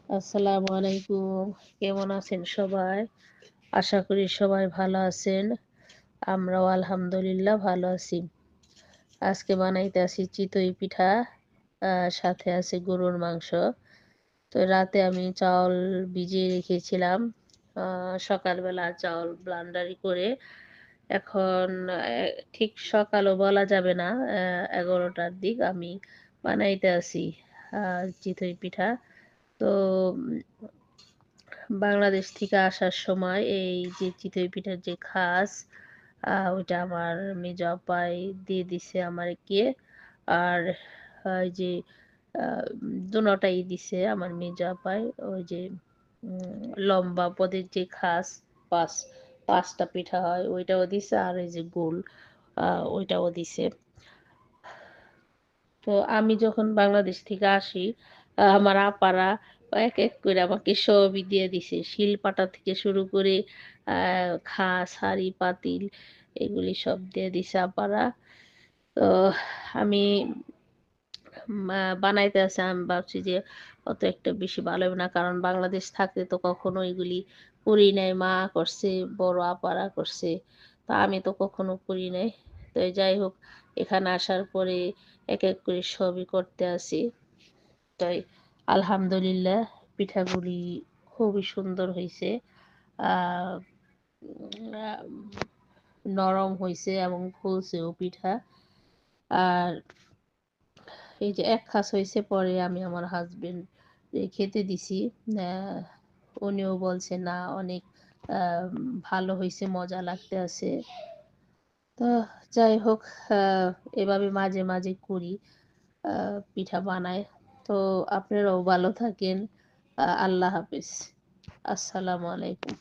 আসসালামু আলাইকুম। কেমন আছেন সবাই? আশা করি সবাই ভালো আছেন। আমরাও আলহামদুলিল্লাহ ভালো আছি। আজকে বানাইতেছি চিতই পিঠা, সাথে আছে গরুর মাংস। তো রাতে আমি চাউল ভিজিয়ে রেখেছিলাম। সকালবেলা চাউল ব্লান্ডারে করে এখন ঠিক সকালও বলা যাবে না, ১১টার দিক আমি বানাইতে আছি চিতই পিঠা। তো বাংলাদেশ থেকে আসার সময় এই যে চিতই পিঠার যে খাস, ওইটা আমার মেজো আপাই দিয়ে দিছে আমাকে। আর ওই যে দোনোটাই দিছে আমার মেজো আপাই। ওই যে লম্বা পদের যে খাস, পাঁচ পাঁচটা পিঠা হয় ওইটাও দিছে, আর ওই যে গোল ওইটাও দিছে। তো আমি যখন বাংলাদেশ থেকে আসি, আমার আপারা এক এক করে আমাকে সবই দিয়ে দিছে। শিলপাটা থেকে শুরু করে খাস, হাঁড়ি, পাতিল এগুলি সব দিয়ে দিছে আপারা। তো আমি বানাইতে আছে, আমি ভাবছি যে অত একটা বেশি ভালো হবে না। কারণ বাংলাদেশ থাকতে তো কখনো এগুলি করি নাই। মা করছে, বড় আপারা করছে। তা আমি তো কখনো করি নাই। তো যাই হোক, এখানে আসার পরে এক এক করে সবই করতে আসি। তাই আলহামদুলিল্লাহ পিঠাগুলি খুবই সুন্দর হয়েছে। আহ নরম হয়েছে এবং ফুলছেও পিঠা। আর এই যে এক খাস হয়েছে, পরে আমি আমার হাজবেন্ড খেতে দিছি। আহ, উনিও বলছে না, অনেক ভালো হয়েছে, মজা লাগতে আছে। তো যাই হোক, আহ, এভাবে মাঝে মাঝে করি, পিঠা বানাই। তো আপনারাও ভালো থাকেন। আল্লাহ হাফিজ। আসসালামু আলাইকুম।